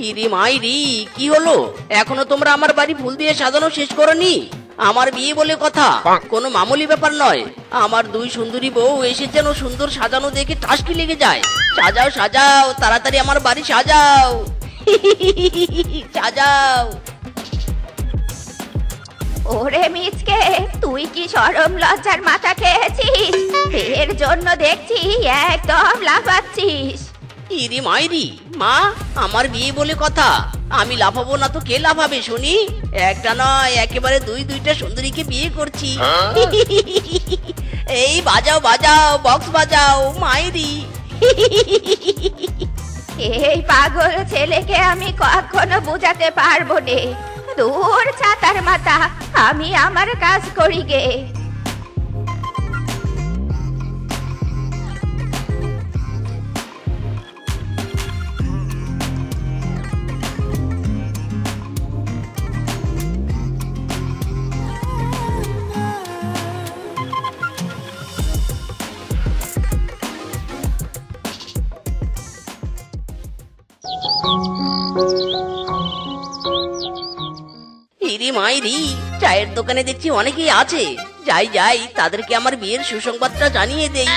ইরি মাইরি, কি হলো? এখনো তোমরা আমার বাড়ি ফুল দিয়ে সাজানো শেষ করনি? আমার বিয়ে বলে কথা, কোনো মামুলি ব্যাপার নয়। আমার দুই সুন্দরী বউ এসে যেন সুন্দর সাজানো দেখে টাসকি লেগে যায়। সাজাও সাজাও, তাড়াতাড়ি আমার বাড়ি সাজাও। সাজাও। ওরে মিচকে, তুই কি শরম লজ্জার মাথা খেয়েছিস? এর জন্য দেখছি একদম লাফাচ্ছিস। ইরি মাইরি, মা, আমার বিয়ে বলে কথা, আমি লাফাবো না তো কে লাফাবে শুনি? একটা নয়, একেবারে দুইটা সুন্দরীকে বিয়ে করছি। এই বাজাও বাজাও, বক্স বাজাও মাইরি। এই পাগল ছেলেকে আমি কখনো বোঝাতে পারবো না। দূর ছাতার মাথা, আমি আমার কাজ করি গে। ইরি মাইরি, চায়ের দোকানে দেখছি অনেকেই আছে। যাই যাই, তাদেরকে আমার বিয়ের সুসংবাদটা জানিয়ে দেই।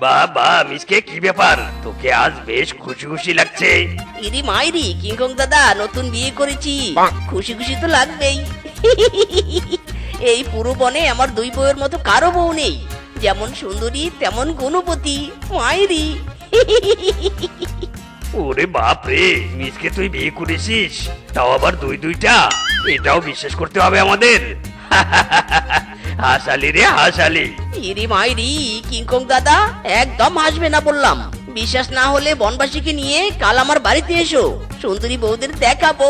বাবা মিসকে, কি ব্যাপার? তোকে আজ বেশ খুশি খুশি লাগছে। ইরি মাইরি, কিংকং দাদা, নতুন বিয়ে করেছি, খুশি খুশি তো লাগবেই। এই পুরো বনে আমার দুই বউয়ের মতো কারো বউ নেই, যেমন সুন্দরী তেমন গুণবতী মাইরি। ওরে বাপ রে, মিসকে তুই বিয়ে করেছিস, তাও আবার দুইটা? এটাও বিশ্বাস করতে হবে আমাদের। হাসালি রে হাসালি। ইরি মাইরি, কিংকং দাদা, একদম হাসবে না বললাম। বিশ্বাস না হলে বনবাসীকে নিয়ে কাল আমার বাড়িতে এসো, সুন্দরী বউদের দেখাবো।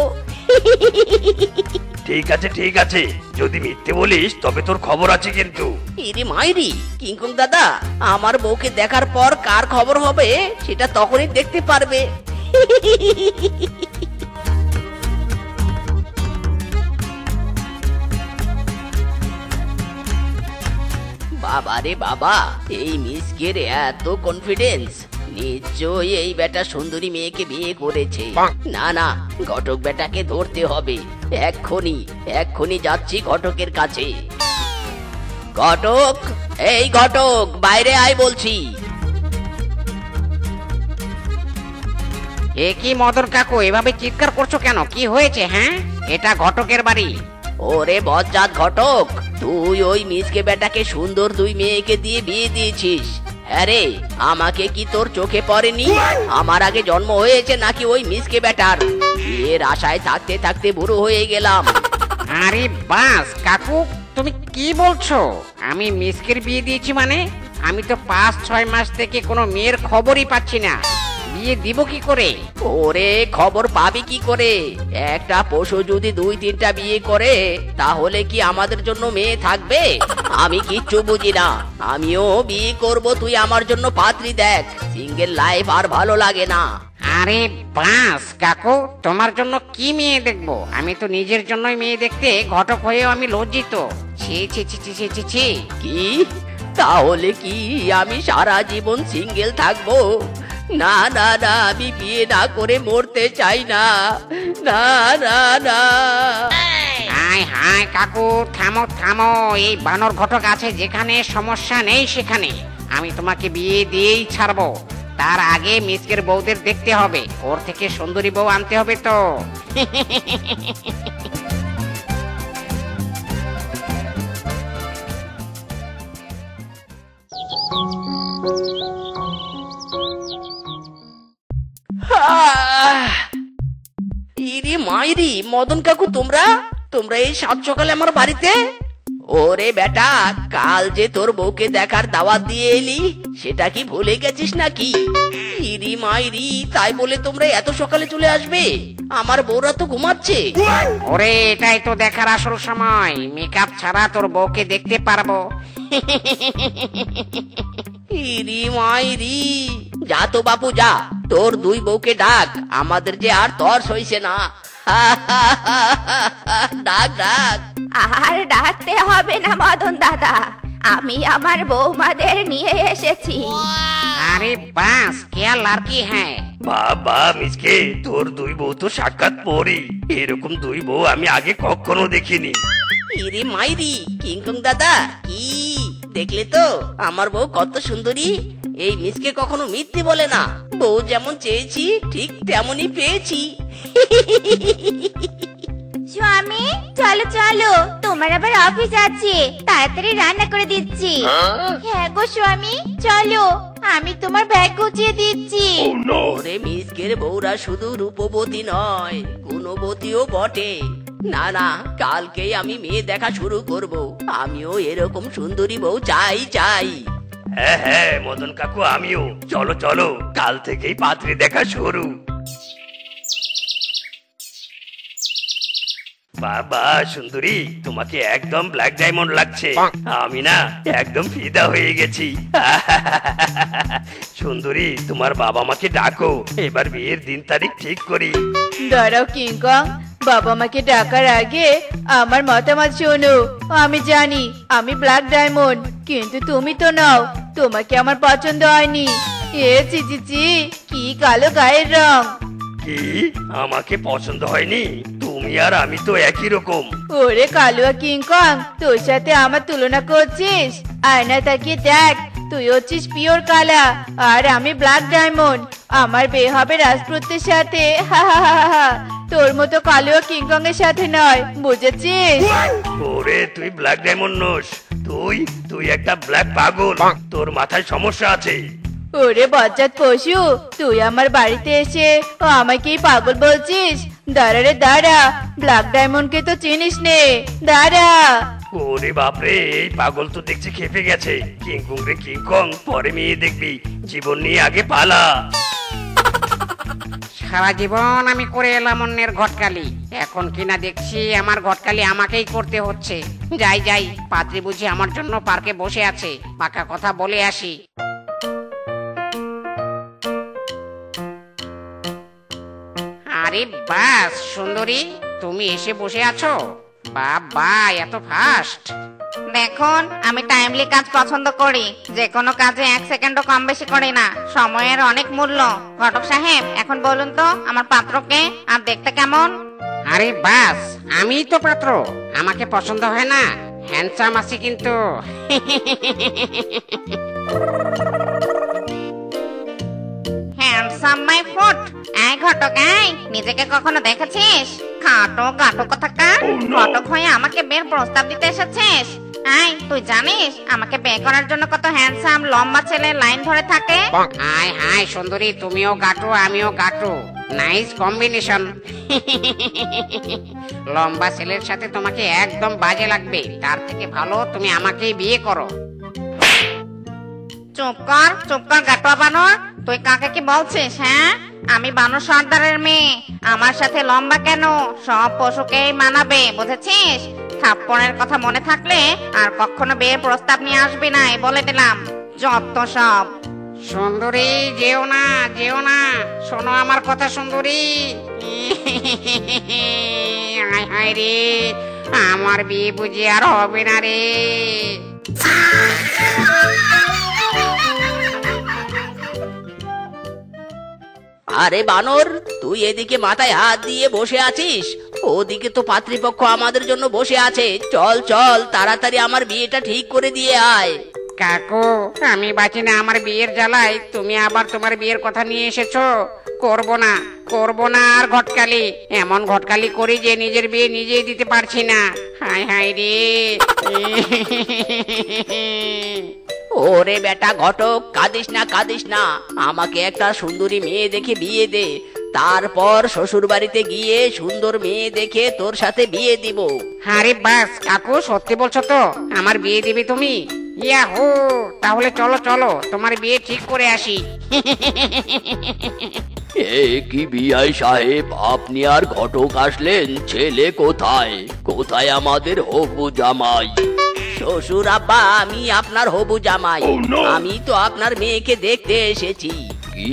ঠিক আছে ঠিক আছে, যদি মিথ্যে বলিস তবে তোর খবর আছে কিন্তু। ইরি মাইরি, কিংকং দাদা, আমার বউকে দেখার পর কার খবর হবে সেটা তখনই দেখতে পারবে। বাবা রে বাবা, এই মিসকের এত কনফিডেন্স, নিশ্চয়ই এই বেটা সুন্দরী মেয়েকে বিয়ে করেছে। না না, ঘটক বেটাকে ধরতে হবে। এক্ষুনি যাচ্ছি ঘটকের কাছে। ঘটক, এই ঘটক, বাইরে আয় বলছি। এ কি মদন কাকু, এভাবে চিৎকার করছো কেন? কি হয়েছে? হ্যাঁ, এটা ঘটকের বাড়ি। ওরে বজ্জাত ঘটক, তুই ওই মিসকে বেটাকে সুন্দর দুই মেয়েকে দিয়ে বিয়ে দিয়েছিস। আরে, আমাকে কি তোর চোখে পড়েনি? আমার আগে জন্ম হয়েছে নাকি ওই মিসকে বেটার? বিয়ের আশায় থাকতে থাকতে বুড়ো হয়ে গেলাম। আরে বাস কাকু, তুমি কি বলছো? আমি মিসকের বিয়ে দিয়েছি মানে? আমি তো 5-6 মাস থেকে কোনো মেয়ের খবরই পাচ্ছি না, বিয়ে দিব কি করে? ওরে, খবর পাবি কি করে? একটা পশু যদি 2-3টা বিয়ে করে তাহলে কি আমাদের জন্য মেয়ে থাকবে? আমি কিচ্ছু বুঝি না, আমিও বিয়ে করব, তুই আমার জন্য পাত্রী দেখ। সিঙ্গেল লাইফ আর ভালো লাগে না। আরে বাস কাকু, তোমার জন্য কি মেয়ে দেখবো? আমি তো নিজের জন্যই মেয়ে দেখতে ঘটক হয়েও আমি লজ্জিত। ছি ছি ছি ছি ছি ছি। কি? তাহলে কি আমি সারা জীবন সিঙ্গেল থাকবো? না না না, আমি বিয়ে না করে মরতে চাই না। না না না। হাই হাই কাকু, থামো থামো। এই বানর ঘটক আছে যেখানে, সমস্যা নেই সেখানে। আমি তোমাকে বিয়ে দিয়েই ছাড়বো। তার আগে মিসকের বউদের দেখতে হবে, ওর থেকে সুন্দরী বউ আনতে হবে তো। ইরি মাইরি, মদন কাকু, তোমরা এই সাত সকালে আমার বাড়িতে? ওরে বেটা, কাল যে তোর বউকে দেখার দাওয়াত দিয়ে এলি, সেটা কি ভুলে গেছিস নাকি? ইরি মাইরি, তাই বলে তোমরা এত সকালে চলে আসবে? আমার বউরা তো ঘুমাচ্ছে। ওরে, এটাই তো দেখার আসল সময়। মেকআপ ছাড়া তোর বউকে দেখতে পারবো। ইরি মাইরি, যা তো বাপু যা, তোর দুই বউকে ডাক, আমাদের যে আর তর সইছে না। ডাক ডাক। আর ডাকতে হবে না মদন দাদা, আমি আমার বৌমাদের নিয়ে এসেছি। আরে বাস क्या लड़की है। বাবা মিসকে, তোর দুই বউ তো সাক্ষাৎ পরি। এরকম দুই বউ আমি আগে কখনো দেখিনি। ইরে মাইরি কিংকং দাদা, কি দেখলে তো আমার বউ কত সুন্দরী। এই মিসকে কখনো মিথ্যে বলে না। বউ যেমন চেয়েছি ঠিক তেমনই পেয়েছি। স্বামী চলো চলো, তোমার আবার অফিস আছে, তাড়াতাড়ি রান্না করে দিচ্ছি। হ্যাঁ গো স্বামী চলো, আমি তোমার ব্যাগ গুছিয়ে দিচ্ছি। ওরে মিসকের বউরা শুধু রূপবতী নয়, গুণবতীও বটে। না না, কালকেই আমি মেয়ে দেখা শুরু করব। আমিও এরকম সুন্দরী বউ চাই চাই। হ্যাঁ হ্যাঁ মদন কাকু, আমিও। চলো চলো, কাল থেকেই পাত্রী দেখা শুরু। বাবা সুন্দরী, তোমাকে একদম ব্ল্যাক ডায়মন্ড লাগছে। আমি না একদম ফিদা হয়ে গেছি। সুন্দরী, তোমার বাবা মাকে ডাকো, এবার বিয়ের দিন তারিখ ঠিক করি। দাঁড়াও কিংকং, বাবা মাকে ডাকার আগে আমার মতামত শোনো। আমি জানি আমি ব্ল্যাক ডায়মন্ড, কিন্তু তুমি তো নাও। তোমাকে আমার পছন্দ হয়নি। এ চি চি চি, কি কালো গায়ের রং। কি আমাকে পছন্দ হয়নি? তুমি আর আমি তো একই রকম। ওরে কালুয়া কিংকং, তোর সাথে আমার তুলনা করছিস? আয়না তাকিয়ে দেখ, তুই হচ্ছিস পিওর কালা আর আমি ব্ল্যাক ডায়মন্ড। আমার বিয়ে হবে রাজপুতের সাথে। হা হা হা হা। তোর মতো কালুয়া কিংকং এর সাথে নয়, বুঝেছিস? ওরে তুই ব্ল্যাক ডায়মন্ড নোস, তুই একটা ব্ল্যাক পাগল। তোর মাথায় সমস্যা আছে। ওরে বজ্জাত পশু, তুই আমার বাড়িতে এসে আমাকেই পাগল বলছিস? দাঁড়া রে দাঁড়া, ব্ল্যাক ডায়মন্ডকে তো চিনিস নে, দাঁড়া। ওরে বাপরে, এই পাগল তো দেখছি খেপে গেছে। কিংকং রে কিংকং, পরে মেয়ে দেখবি, জীবন নিয়ে আগে পালা। সারা জীবন আমি করে এলাম অন্যের ঘটকালি, এখন কিনা দেখছি আমার ঘটকালি আমাকেই করতে হচ্ছে। যাই যাই, পাত্রী বুঝি আমার জন্য পার্কে বসে আছে, পাকা কথা বলে আসি। আরে বাস সুন্দরী, তুমি এসে বসে আছো? বাবা এত ফাস্ট। দেখুন, আমি টাইমলি কাজ পছন্দ করি, যে কোনো কাজে 1 সেকেন্ডও কম বেশি করি না। সময়ের অনেক মূল্য। ঘটক সাহেব, এখন বলুন তো আমার পাত্রকে আর দেখতে কেমন? আরে বাস, আমি তো পাত্র, আমাকে পছন্দ হয় না? হ্যান্ডসাম আছে কিন্তু। Handsome my foot. এই ঘটক, এই নিজেকে কখনো দেখেছিস? খাটো গাটো কোথাকার, ঘটক হয়ে আমাকে বিয়ের প্রস্তাব দিতে এসেছিস? এই তুই জানিস আমাকে বিয়ে করার জন্য কত হ্যান্ডসাম লম্বা ছেলে লাইন ধরে থাকে? হাই হাই সুন্দরী, তুমিও গাটো আমিও গাটো, নাইস কম্বিনেশন। লম্বা ছেলের সাথে তোমাকে একদম বাজে লাগবে, তার থেকে ভালো তুমি আমাকেই বিয়ে করো। চুপ কর গাটোয়া বানর, তুই কাকে কি বলছিস? হ্যাঁ, আমি বানর সর্দারের মেয়ে, আমার সাথে লম্বা কেন? সব পশুকেই মানাবে, বুঝেছিস? থাপ্পড়ের কথা মনে থাকলে আর কখনো বিয়ের প্রস্তাব নিয়ে আসবি না, বলে দিলাম। যত সব। সুন্দরী যেও না, যেও না, শোনো আমার কথা সুন্দরী। হায় হায় রে, আমার বিয়ে বুঝি আর হবে না রে। আরে বানর, তুই এদিকে মাথায় হাত দিয়ে বসে আছিস, ওদিকে তো পাত্রীপক্ষ আমাদের জন্য বসে আছে। চল চল, তাড়াতাড়ি আমার বিয়েটা ঠিক করে দিয়ে আয়। কাকু, আমি বাঁচি না আমার বিয়ের জ্বালায়, তুমি আবার তোমার বিয়ের কথা নিয়ে এসেছো। করবো না আর ঘটকালি। এমন ঘটকালি করি যে নিজের বিয়ে নিজেই দিতে পারছি না। হায় হায় রে। ওরে বেটা ঘটক, কাঁদিস না, আমাকে একটা সুন্দরী মেয়ে দেখে বিয়ে দে। তারপর শ্বশুর বাড়িতে গিয়ে সুন্দর মেয়ে দেখে তোর সাথে বিয়ে দিব। আরে বাস কাকু, সত্যি বলছো তো? আমার বিয়ে দিবি তুমি? ইয়াহু, তাহলে চলো চলো, তোমার বিয়ে ঠিক করে আসি। এ কি বিআই সাহেব, আপনি আর ঘটক আসলেন? ছেলে কোথায়? কোথায় আমাদের হবু জামাই? শ্বশুর আব্বা, আমি আপনার হবু জামাই। আমি তো আপনার মেয়েকে দেখতে এসেছি। কি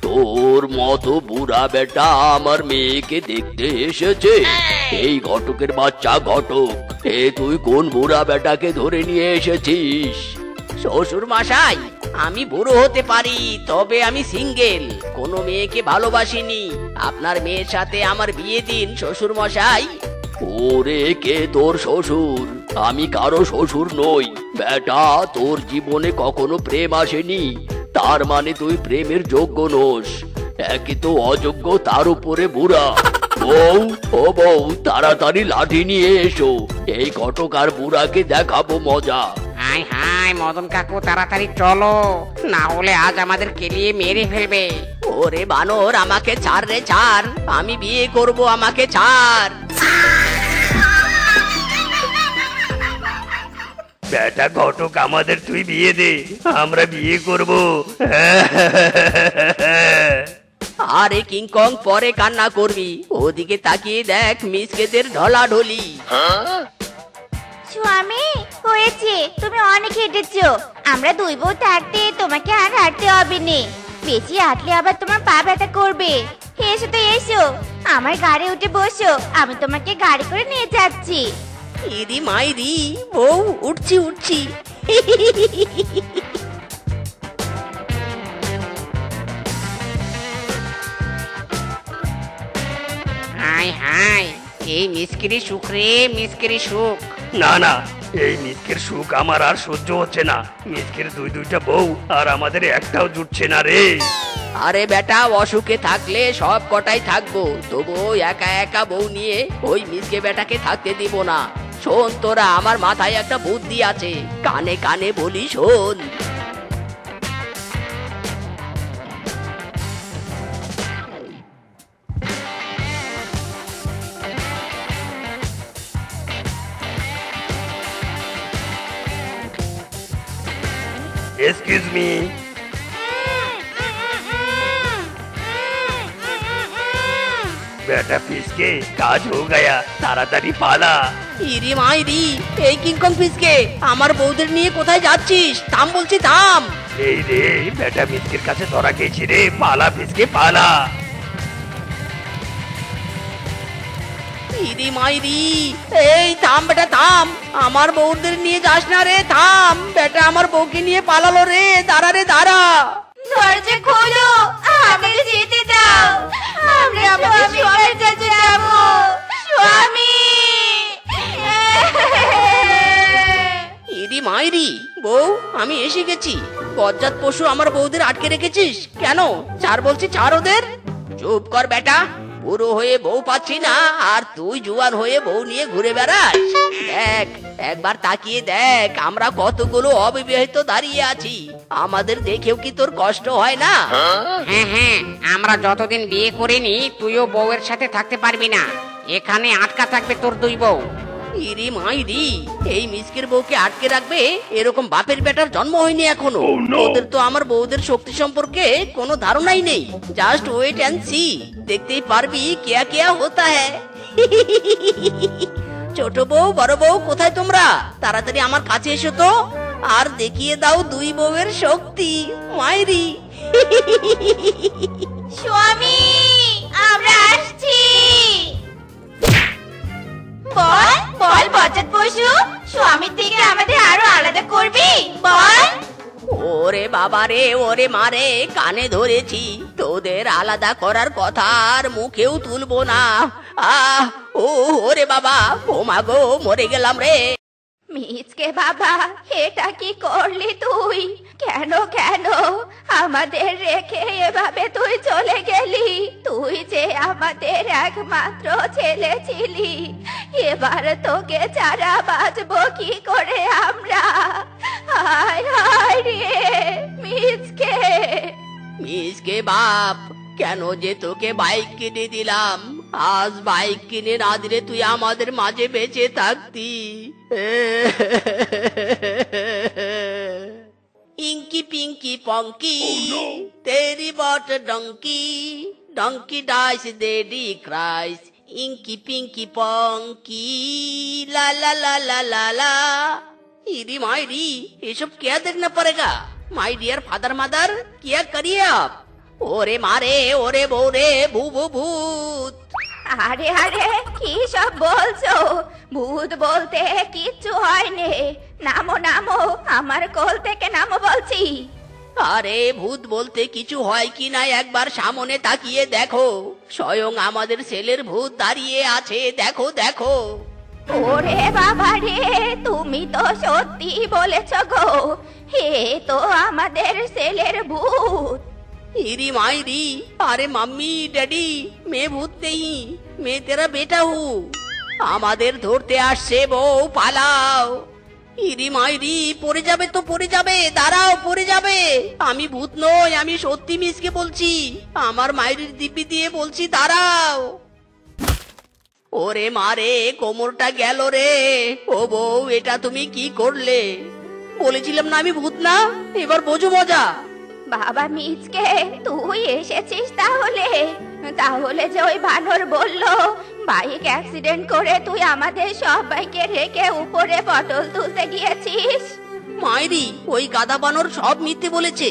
তোর মতো বুড়া বেটা আমার মেয়েকে দেখতে এসেছে? এই ঘটকের বাচ্চা ঘটক, এ তুই কোন বুড়া বেটাকে ধরে নিয়ে এসেছিস? শ্বশুর মশাই, আমি বুড়ো হতে পারি, তবে আমি সিঙ্গেল, কোনো মেয়েকে ভালোবাসিনি। আপনার মেয়ের সাথে আমার বিয়ে দিন শ্বশুর মশাই। ওরে, কে তোর শ্বশুর? আমি কারো শ্বশুর নই বেটা। তোর জীবনে কখনো প্রেম আসেনি, তার মানে তুই প্রেমের যোগ্য নোস। একে তো অযোগ্য, তার উপরে বুড়া। বউ, ও বউ, তাড়াতাড়ি লাঠি নিয়ে এসো, এই ঘটক আর বুড়াকে দেখাবো মজা। হাই হাই মদন কাকু, তাড়াতাড়ি চলো, না হলে আজ আমাদের কেলিয়ে মেরে ফেলবে। ওরে বানর, আমাকে ছাড় রে ছাড়, আমি বিয়ে করব, আমাকে ছাড়। বেটা ঘটক, আমাদের তুই বিয়ে দে, আমরা বিয়ে করব। আরে কিংকং, পরে কান্না করবি, ওদিকে তাকিয়ে দেখ মিসকেদের ঢলাঢলি। স্বামী, হয়েছে, তুমি অনেক হেঁটেছো। আমরা দুই বউ থাকতে তোমাকে আর হাঁটতে হবে না। বেশি হাঁটলে আবার তোমার পা ব্যথা করবে। এসো তো এসো, আমার গাড়ি উঠে বসো, আমি তোমাকে গাড়ি করে নিয়ে যাচ্ছি। ইরি মাইরি, বউ, উঠছি উঠছি। হাই হাই, এই মিসকিরি সুখ রে, মিসকিরি সুখ। না না, এই মিসকের সুখ আমার আর সহ্য হচ্ছে না। মিসকের দুইটা বউ আর আমাদের একটাও জুটছে না রে। আরে বেটা, অসুখে থাকলে সব কটাই থাকবো, তবু একা একা বউ নিয়ে ওই মিসকে বেটাকে থাকতে দিব না। শোন তোরা, আমার মাথায় একটা বুদ্ধি আছে, কানে কানে বলি শোন। Excuse me. बेटा फिसके, काज हो गया, তাড়াতাড়ি পালা। ইরি মাইরি, এই কিংকং ফিসকে, আমার বউদের নিয়ে কোথায় যাচ্ছিস? থাম বলছি, থাম। এই রে, বেটা মিসকের কাছে ধরা গেছি রে, পালা ফিসকে পালা। ইরি মাইরি, এই থাম বেটা থাম, আমার বউদের নিয়ে যাস না রে, থাম বেটা, আমার বউকে নিয়ে পালালো রে, দাঁড়া রে দাঁড়া। দরজা খোলো, আমাদের যেতে দাও, আমরা আমাদের স্বামীর কাছে যাব। স্বামী! ইরি মাইরি, বউ, আমি এসে গেছি। বজ্জাত পশু, আমার বউদের আটকে রেখেছিস কেন? ছাড় বলছি, ছাড় ওদের। চুপ কর বেটা, বুড়ো হয়ে বউ পাচ্ছি না, আর তুই জুয়ান হয়ে বউ নিয়ে ঘুরে বেড়াস। দেখ, একবার তাকিয়ে দেখ, আমরা কতগুলো অবিবাহিত দাঁড়িয়ে আছি, আমাদের দেখেও কি তোর কষ্ট হয় না? হ্যাঁ হ্যাঁ, আমরা যতদিন বিয়ে করিনি তুইও বউয়ের সাথে থাকতে পারবি না, এখানে আটকা থাকবে তোর দুই বউ। ইরি মাইরি, এই মিসকের বউকে আটকে রাখবে এরকম বাপের বেটার জন্ম হয়নি এখনো। ওদের তো আমার বউদের শক্তি সম্পর্কে কোনো ধারণাই নেই। জাস্ট ওয়েট এন্ড সি, দেখতেই পারবি কেয়া কেয়া হতা হ্যায়। ছোট বউ, বড় বউ, কোথায় তোমরা? তাড়াতাড়ি আমার কাছে এসো তো, আর দেখিয়ে দাও দুই বউয়ের শক্তি। মাইরি। স্বামী, আমরা আসছি। বল বল বজ্জাত পশু, স্বামীর থেকে আমাদের আরো আলাদা করবি, বল। ওরে বাবা রে, ওরে মারে, কানে ধরেছি, তোদের আলাদা করার কথা আর মুখেও তুলবো না। আহ, ও ওরে বাবা, ও মা গো, মরে গেলাম রে। মিচকে বাবা, এটা কি করলি তুই? কেন কেন আমাদের রেখে এভাবে তুই চলে গেলি? তুই যে আমাদের একমাত্র ছেলে ছিলি, এবার তোকে ছাড়া বাঁচবো কি করে আমরা? হায় হায় রে মিচকে। মিসকে বাপ, কেন যে তোকে বাইক কিনে দিলাম, আজ বাইক কিনে না দিলে তুই আমাদের মাঝে বেঁচে থাকতি। ইঙ্কি পিঙ্কি পঙ্কি, তেরি বট ডঙ্কি, ডঙ্কি ডাইস দেডি ক্রাইস, ইঙ্কি পিঙ্কি পঙ্কি, লা লা লা লা লা লা। ইরি মাইরি, এসব क्या देखना पड़ेगा? माय डियर फादर मदर, क्या करिए आप? ওরে মারে, ওরে বউরে, ভূ ভূ ভূত। আরে আরে, কি সব বলছো? ভূত বলতে কিচ্ছু হয়নি। নামো নামো, আমার কোল থেকে নামো বলছি। আরে ভূত বলতে কিছু হয় কি না একবার সামনে তাকিয়ে দেখো, স্বয়ং আমাদের ছেলের ভূত দাঁড়িয়ে আছে, দেখো দেখো। ওরে বাবা রে, তুমি তো সত্যি বলেছ গো, হে তো আমাদের ছেলের ভূত। इरी मायरी, अरे मम्मी डैडी, मैं भूत नहीं, मैं तेरा बेटा हूँ। আমাদের ধরতে আসছে, বউ পালাও। ইরি মাইরি, পড়ে যাবে তো পড়ে যাবে, দাঁড়াও পড়ে যাবে। আমি ভূত নই, আমি সত্যি মিসকে বলছি, আমার মাইরির দিব্যি দিয়ে বলছি, দাঁড়াও। ওরে মারে, কোমরটা গেল রে। ও বউ, এটা তুমি কি করলে? বলেছিলাম না আমি ভূত না, এবার বোঝো মজা। বাবা মিচকে, তুই এসেছিস তাহলে? তাহলে যে ওই বানর বললো বাইক অ্যাক্সিডেন্ট করে তুই আমাদের সবাইকে রেখে উপরে পটল তুলতে গিয়েছিস। মাইরি, ওই গাদা বানর সব মিথ্যে বলেছে।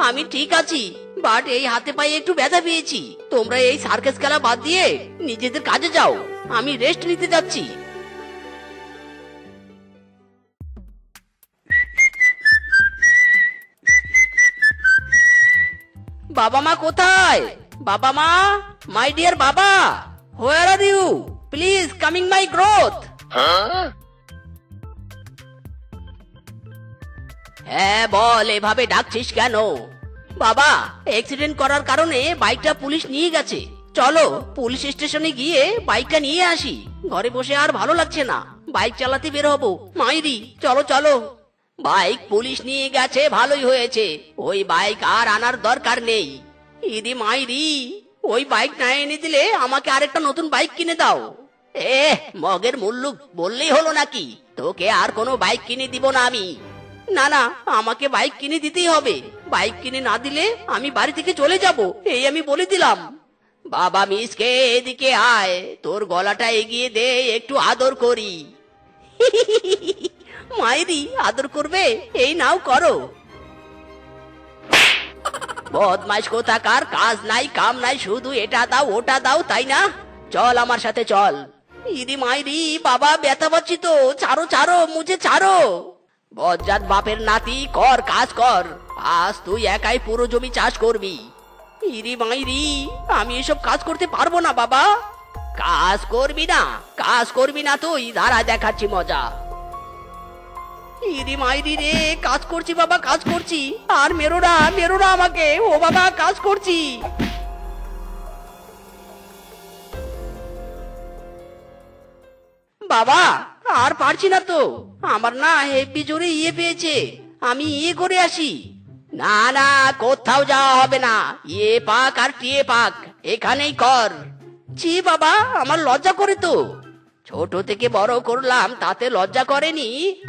আমি ঠিক আছি, বাট এই হাতে পায়ে একটু ব্যথা পেয়েছি। তোমরা এই সার্কাস খেলা বাদ দিয়ে নিজেদের কাজে যাও, আমি রেস্ট নিতে যাচ্ছি। বাবা মা কোথায়? বাবা মা, মাই ডিয়ার বাবা, where are you? Please coming my growth. হ্যাঁ বল, এভাবে ডাকছিস কেন? বাবা, অ্যাক্সিডেন্ট করার কারণে বাইকটা পুলিশ নিয়ে গেছে। চলো পুলিশ স্টেশনে গিয়ে বাইকটা নিয়ে আসি। ঘরে বসে আর ভালো লাগছে না, বাইক চালাতে বের হবো। মাইরি, চলো চলো। বাইক পুলিশ নিয়ে গেছে, ভালোই হয়েছে। ওই বাইক আর আনার দরকার নেই। ইদি মাইরি, ওই বাইক না এনে দিলে আমাকে আরেকটা নতুন বাইক কিনে দাও। মগের মুল্লুক, বললেই হলো নাকি? তোকে আর কোনো বাইক কিনে দিব না আমি। না না, আমাকে বাইক কিনে দিতেই হবে। বাইক কিনে না দিলে আমি বাড়ি থেকে চলে যাব, এই আমি বলে দিলাম। বাবা মিসকে, এদিকে আয়, তোর গলাটা এগিয়ে দে, একটু আদর করি। মাইরি, আদর করবে? এই নাও করো। বদমাইশ কোথাকার, কাজ নাই কাম নাই, শুধু এটা দাও ওটা দাও, তাই না? চল আমার সাথে চল। ইরি মাইরি, বাবা ব্যথা পাচ্ছি তো, ছাড়ো ছাড়ো, মুঝে ছাড়ো। বজ্জাত বাপের নাতি, কর কাজ কর। আজ তুই একাই পুরো জমি চাষ করবি। ইরি মাইরি, আমি এসব কাজ করতে পারবো না বাবা। কাজ করবি না? কাজ করবি না তুই, দাঁড়া দেখাচ্ছি মজা। ইরি মাইরি রে, কাজ করছি বাবা, কাজ করছি। আর মেরো না আমাকে, ও বাবা কাজ করছি। বাবা আর পারছি না তো, আমার না হেব্বি জোরে ইয়ে পেয়েছে, আমি ইয়ে করে আসি। না না, কোথাও যাওয়া হবে না, ইয়ে পাক আর টিয়ে পাক এখানেই কর। ছি বাবা, আমার লজ্জা করে তো। ছোট থেকে বড় করলাম, তাতে লজ্জা করেনি,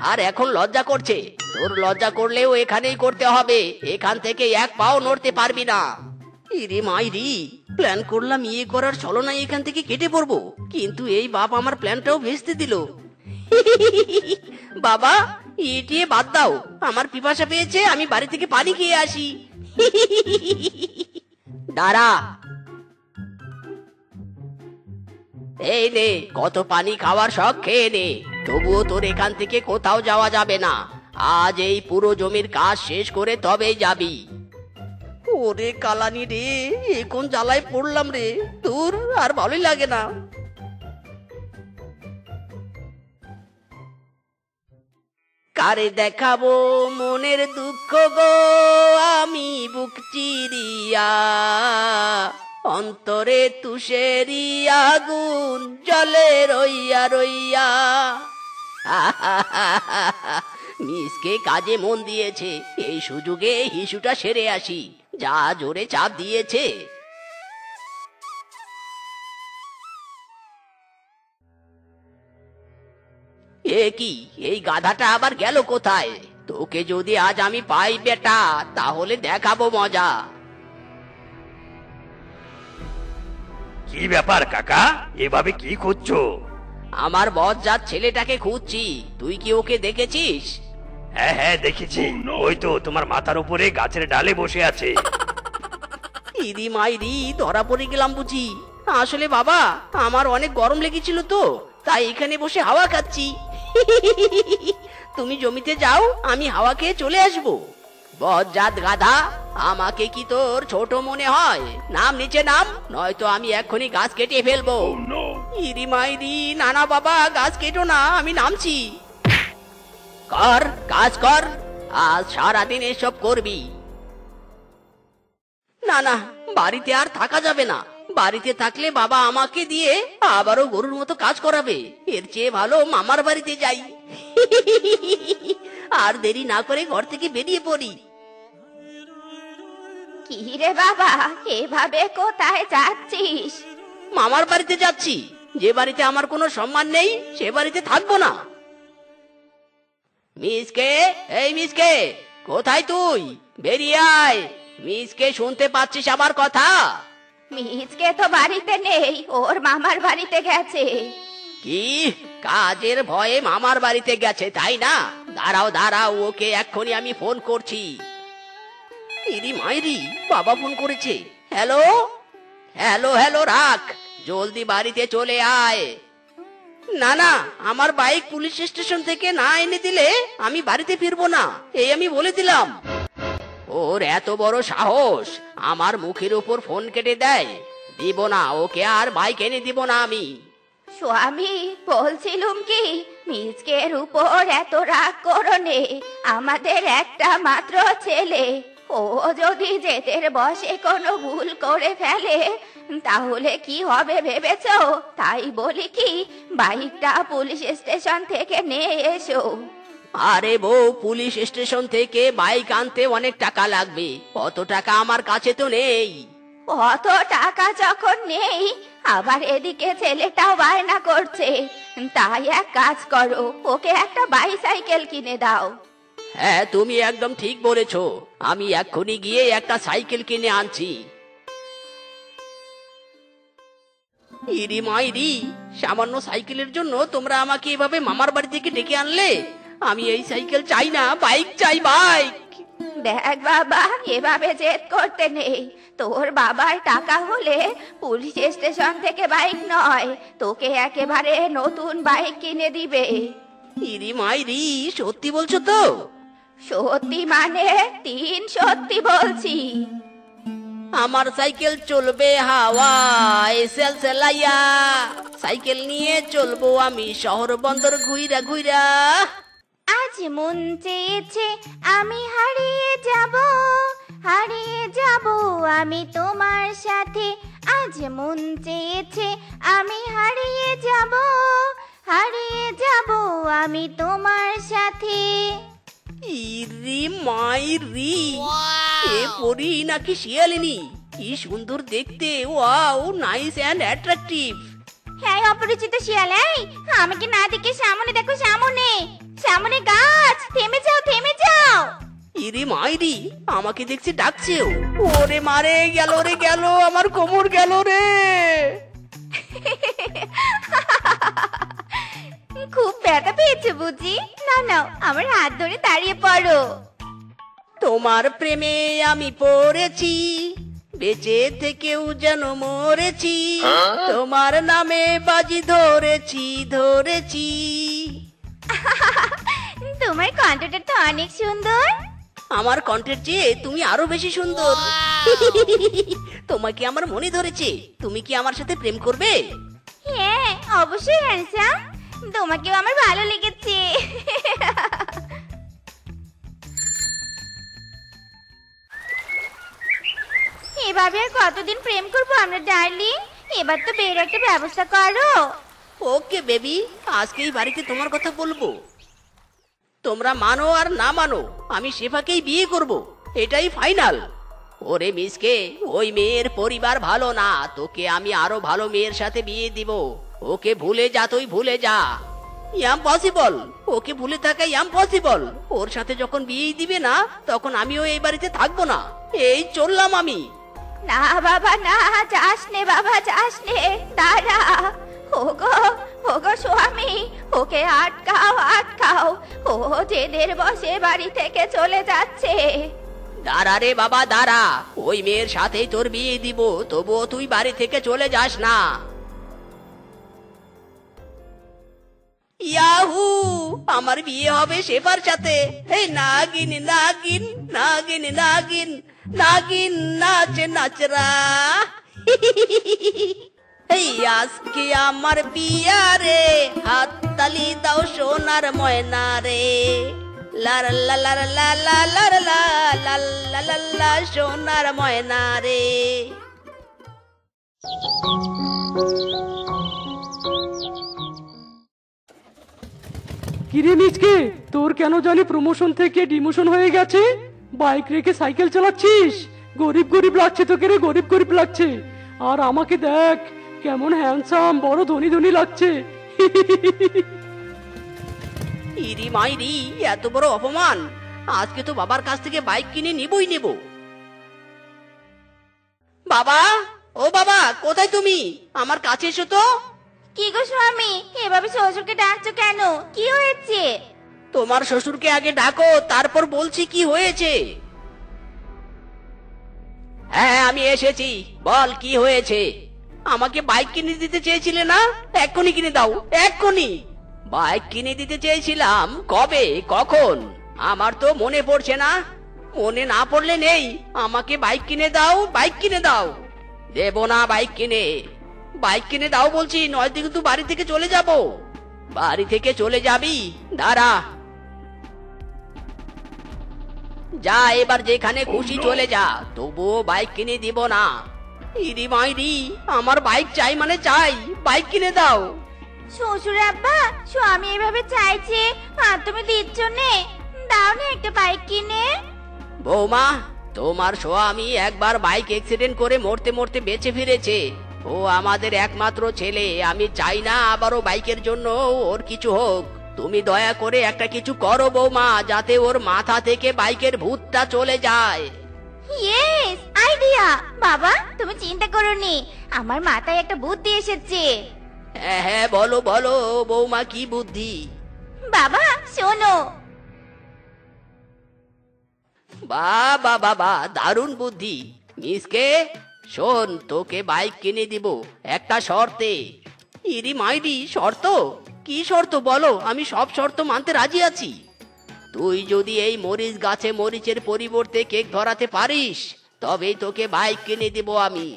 আর এখন লজ্জা করছে। তোর লজ্জা করলেও এখানেই করতে হবে, এখান থেকে এক পাও নড়তে পারবি না। ইরে মাইরি, প্ল্যান করলাম ইয়ে করার ছলনায় এখান থেকে কেটে পড়বো, কিন্তু এই বাপ আমার প্ল্যানটাও ভেস্তে দিল। বাবা, ইটিয়ে বাদ দাও, আমার পিপাসা পেয়েছে, আমি বাড়ি থেকে পানি খেয়ে আসি। দাঁড়া, এই নে, কত পানি খাওয়ার শখ, খেয়ে নে। তবুও তোর এখান থেকে কোথাও যাওয়া যাবে না, আজ এই পুরো জমির কাজ শেষ করে তবেই যাবি। ওরে কালানি রে, এখন জ্বালায় পড়লাম রে, তোর আর ভালোই লাগে না। কারে দেখাবো মনের দুঃখ গো, আমি বুক চিরিয়া, অন্তরে তুষেরি আগুন জলে রইয়া রইয়া। মিসকে কাজে মন দিয়েছে, এই সুযোগে হিসুটা সেরে আসি, যা জোরে চাপ দিয়েছে। এ কি, এই গাধাটা আবার গেল কোথায়? তোকে যদি আজ আমি পাই বেটা, তাহলে দেখাবো মজা। কি ব্যাপার কাকা, এভাবে কি খুঁজছো? আমার বজ্জাত ছেলেটাকে খুঁজছি, তুই কি ওকে দেখেছিস? হ্যাঁ হ্যাঁ দেখেছি, ওই তো তোমার মাথার উপরে গাছের ডালে বসে আছে। ইদি মাইরি, ধরা পড়ে গেলাম বুঝি। আসলে বাবা, আমার অনেক গরম লেগেছিল তো, তাই এখানে বসে হাওয়া খাচ্ছি। তুমি জমিতে যাও, আমি হাওয়া খেয়ে চলে আসবো। বজ্জাত গাধা, আমাকে কি তোর ছোট মনে হয়? নাম নিচে নাম, নয়তো আমি এক্ষুনি গাছ কেটে ফেলবো। ইরি মাইরি, নানা বাবা, গাছ কেটো না, আমি নামছি। কর, কাজ কর, আজ সারাদিন এসব করবি। না না, বাড়িতে আর থাকা যাবে না। বাড়িতে থাকলে বাবা আমাকে দিয়ে আবারও গরুর মতো কাজ করাবে। এর চেয়ে ভালো মামার বাড়িতে যাই। আর দেরি না করে ঘর থেকে বেরিয়ে পড়ি। কি রে বাবা, এভাবে কোথায় যাচ্ছিস? মামার বাড়িতে যাচ্ছি। যে বাড়িতে আমার কোনো সম্মান নেই, সে বাড়িতে থাকবো না। মিসকে, এই মিসকে, কোথায় তুই? বেরিয়ে আয়। মিসকে, শুনতে পাচ্ছিস আমার কথা? মিজকে তো বাড়িতে নেই, ওর মামার বাড়িতে গেছে। কি, কাজের ভয়ে মামার বাড়িতে গেছে তাই না? দাঁড়াও দাঁড়াও, ওকে এক্ষুনি আমি ফোন করছি। ইরি মাইরি, বাবা ফোন করেছে। হ্যালো হ্যালো হ্যালো, রাখ, জলদি বাড়িতে চলে আয়। না না, আমার বাইক পুলিশ স্টেশন থেকে না এনে দিলে আমি বাড়িতে ফিরবো না, এই আমি বলে দিলাম। ওর এত বড় সাহস, আমার মুখের উপর ফোন কেটে দেয়। দিব না, ওকে আর বাইক এনে দিব না আমি। স্বামী, বলছিলুম কি, মিজকের উপর এত রাগ করো নে। আমাদের একটা মাত্র ছেলে, ও যদি জেদের বশে কোনো ভুল করে ফেলে তাহলে কি হবে ভেবেছো? তাই বলি কি, বাইকটা পুলিশ স্টেশন থেকে নিয়ে এসো। আরে বউ, পুলিশ স্টেশন থেকে বাইক আনতে অনেক টাকা লাগবে, অত টাকা আমার কাছে তো নেই। অত টাকা যখন নেই, আবার এদিকে ছেলেটাও বায়না করছে, তাই এক কাজ করো, ওকে একটা বাইসাইকেল কিনে দাও। হ্যাঁ, তুমি একদম ঠিক বলেছো, আমি এক্ষুনি গিয়ে একটা সাইকেল কিনে আনছি। ইরি মাইরি, সামান্য সাইকেলের জন্য তোমরা আমাকে এভাবে মামার বাড়ি থেকে ডেকে আনলে? আমি এই সাইকেল চাই না, বাইক চাই, বাইক। দেখ বাবা, এভাবে জেদ করতে নেই। তোর বাবার টাকা হলে পুলিশ স্টেশন থেকে বাইক নয়, তোকে একেবারে নতুন বাইক কিনে দিবে। ইরি মাইরি, সত্যি বলছো তো? সত্যি মানে তিন সত্যি বলছি। আমার সাইকেল চলবে হাওয়ায় সেলসেলাইয়া, সাইকেল নিয়ে চলবো আমি শহর বন্দর ঘুইরা ঘুইরা। আজ মন চেয়েছে আমি হারিয়ে যাব, হারিয়ে যাব আমি তোমার সাথে। আজ মন চেয়েছে আমি হারিয়ে যাব, হারিয়ে যাব আমি তোমার সাথে। ইরি মাইরি, এ পরি নাকি শিয়ালিনী? কি সুন্দর দেখতে, ওয়াও, নাইস এন্ড অ্যাট্রাকটিভ। হ্যাঁ অপরিচিত শিয়াল, এই আমাকে না দেখে সামনে দেখো, সামনে সামনে গাছ, থেমে যাও থেমে যাও। ইরি মাইরি, আমাকে দেখছি ডাকছেও। ওরে মারে, গেল রে গেল, আমার কোমর গেল রে। খুব ব্যথা পেয়েছে বুঝি? না নাও, আমার হাত ধরে দাঁড়িয়ে পড়ো। তোমার প্রেমে আমি পড়েছি, বেঁচে থেকেও যেন মরেছি। তোমার নামে বাজি ধরেছি ধরেছি। তোমার কণ্ঠটা তো অনেক সুন্দর। আমার কণ্ঠের চেয়ে তুমি আরো বেশি সুন্দর। তোমাকে আমার মনে ধরেছে, তুমি কি আমার সাথে প্রেম করবে? হ্যাঁ অবশ্যই হ্যান্ডসাম, তোমাকেও আমার ভালো লেগেছে। এভাবে আর কতদিন প্রেম করবো আমরা ডার্লিং? এবার তো বের একটা ব্যবস্থা করো। ওকে বেবি, আজকেই বাড়িতে তোমার কথা বলবো। তোমরা মানো আর না মানো, আমি শেফাকেই বিয়ে করব, এটাই ফাইনাল। ওরে মিসকে, ওই মেয়ের পরিবার ভালো না, তোকে আমি আরো ভালো মেয়ের সাথে বিয়ে দিব। ওকে ভুলে যা, তুই ভুলে যা। ইম্পসিবল, ওকে ভুলে থাকা ইম্পসিবল। ওর সাথে যখন বিয়ে দিবে না, তখন আমিও এই বাড়িতে থাকবো না। এই চললাম আমি। না বাবা না, যাস নে বাবা, যাস নে, দাঁড়া। ওগো ওগো স্বামী, ওকে আটকাও আটকাও, ও জেদের বসে বাড়ি থেকে চলে যাচ্ছে। দাঁড়া রে বাবা দাঁড়া, ওই মেয়ের সাথেই তোর বিয়ে দিব, তবুও তুই বাড়ি থেকে চলে যাস না। আমার বিয়ে হবে শেফার সাথে। এই নাগিন নাগিন নাগিন নাগিন নাগিন নাচে নাচরা। এই আজকে আমার বিয়া রে, হাত তালি দাও সোনার ময়না রে। লার লা লার লা লা লার লা লা লা লা লা সোনার ময়না রে। কিরে মিচকে, তোর কেন জানি প্রমোশন থেকে ডিমোশন হয়ে গেছে? বাইক রেখে সাইকেল চালাচ্ছিস? গরিব গরিব লাগছে তোকে রে, গরিব গরিব লাগছে। আর আমাকে দেখ কেমন হ্যান্ডসাম, বড় ধনী ধনী লাগছে। ইরি মাইরি, এত বড় অপমান! আজকে তো বাবার কাছ থেকে বাইক কিনে নিবই নেব। বাবা, ও বাবা, কোথায় তুমি? আমার কাছে এসো তো। কি গো স্বামী, এভাবে শ্বশুরকে ডাকছো কেন? কি হয়েছে? তোমার শ্বশুরকে আগে ডাকো, তারপর বলছি কি হয়েছে। হ্যাঁ, আমি এসেছি, বল কি হয়েছে। আমাকে বাইক কিনে দিতে চেয়েছিলে না? এক্ষুনি কিনে দাও, এক্ষুনি। বাইক কিনে দিতে চেয়েছিলাম? কবে, কখন? আমার তো মনে পড়ছে না। মনে না পড়লে নেই। আমাকে বাইক কিনে দাও, বাইক কিনে দাও। দেব না বাইক কিনে। বাইক কিনে দাও বলছি, নয়তো কিন্তু বাড়ি থেকে চলে যাব। বাড়ি থেকে চলে যাবি? দাঁড়া। যা, এবার যেখানে খুশি চলে যা, তবুও বাইক কিনে দিব না। ইরি মাইরি, আমার বাইক চাই মানে চাই, বাইক কিনে দাও। শ্বশুর আব্বা, স্বামী এভাবে চাইছে আর তুমি দিচ্ছ নে, দাও না একটা বাইক কিনে। বৌমা, তোমার স্বামী একবার বাইক অ্যাক্সিডেন্ট করে মরতে মরতে বেঁচে ফিরেছে। ও আমাদের একমাত্র ছেলে। আমি চাই না আবারও বাইকের জন্য ওর কিছু হোক। তুমি দয়া করে একটা কিছু করো বৌমা, যাতে ওর মাথা থেকে বাইকের ভূতটা চলে যায়। Yes, idea. বাবা, তুমি চিন্তা করোনি, আমার মাথায় একটা বুদ্ধি এসেছে। হ্যাঁ হ্যাঁ, বলো বলো বৌমা, কি বুদ্ধি? বাবা শোনো। বাবা বাবা, দারুণ বুদ্ধি। মিসকে শোন, তোকে বাইক কিনে দিব একটা শর্তে। ইরি মাইরি, শর্ত? কি শর্ত বলো, আমি সব শর্ত মানতে রাজি আছি। তুই যদি এই মরিচ গাছে মরিচের পরিবর্তে কেক ধরাতে পারিস, তবেই তোকে বাইক কিনে দিব আমি।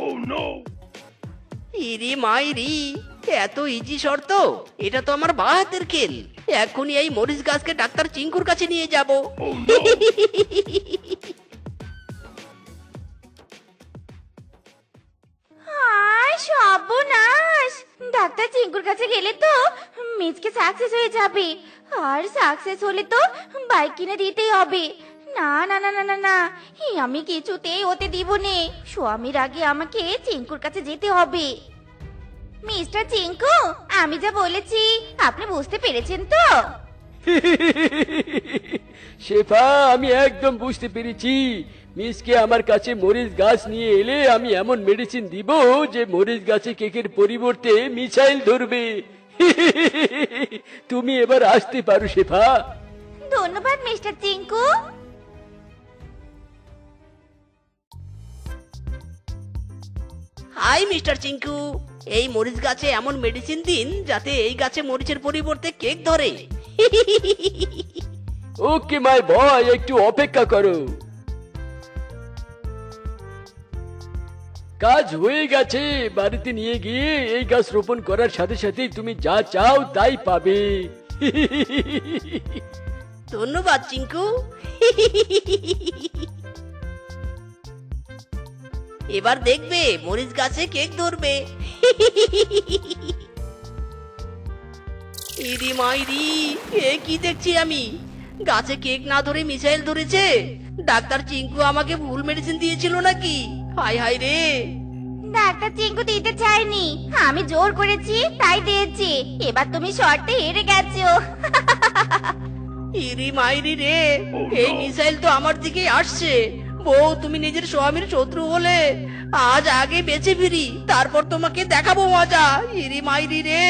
ইরি মাইরি, এত ইজি শর্ত? এটা তো আমার বাঁ হাতের খেল। এখনই এই মরিচ গাছকে ডাক্তার চিঙ্কুর কাছে নিয়ে যাব। হায় সর্বনাশ! ডাক্তার চিঙ্কুর কাছে গেলে তো মিজকে সাকসেস হয়ে যাবে, আর সাকসেস হলে তো বাইক কিনে দিতেই হবে। না না না না না না, আমি কিছুতেই হতে দিব নে। স্বামীর আগে আমাকে চিঙ্কুর কাছে যেতে হবে। মিস্টার চিঙ্কু, আমি যা বলেছি আপনি বুঝতে পেরেছেন তো? শেফা, আমি একদম বুঝতে পেরেছি। মিসকে আমার কাছে মরিচ গাছ নিয়ে এলে আমি এমন মেডিসিন দিব যে মরিচ গাছে কেকের পরিবর্তে মিসাইল ধরবে। তুমি এবার আসতে পারো শেফা। ধন্যবাদ mister Chinku. High mister Chinku, এই মরিচ গাছে এমন মেডিসিন দিন যাতে এই গাছে মরিচের পরিবর্তে কেক ধরে। ওকে মাই বয়, একটু অপেক্ষা করো। কাজ হয়ে গেছে। বাড়িতে নিয়ে গিয়ে এই গাছ রোপণ করার সাথে সাথে তুমি যা চাও তাই পাবে। ধন্যবাদ চিঙ্কু। এবার দেখবে মরিচ গাছে কেক ধরবে। ইরি মাইরি, এ কি দেখছি আমি? গাছে কেক না ধরে মিসাইল ধরেছে। ডাক্তার চিঙ্কু আমাকে ভুল মেডিসিন দিয়েছিল নাকি? হাই হাই রে। ডাক্তার চিঙ্কু দিতে চাইনি, আমি জোর করেছি তাই দিয়েছি। এবার তুমি শর্তে হেরে গেছো। ইরি মাইরি রে, এই মিসাইল তো আমার দিকে আসছে। বউ, তুমি নিজের স্বামীর শত্রু হলে আজ আগে বেঁচে ফিরি, তারপর তোমাকে দেখাবো মজা। ইরি মাইরি রে।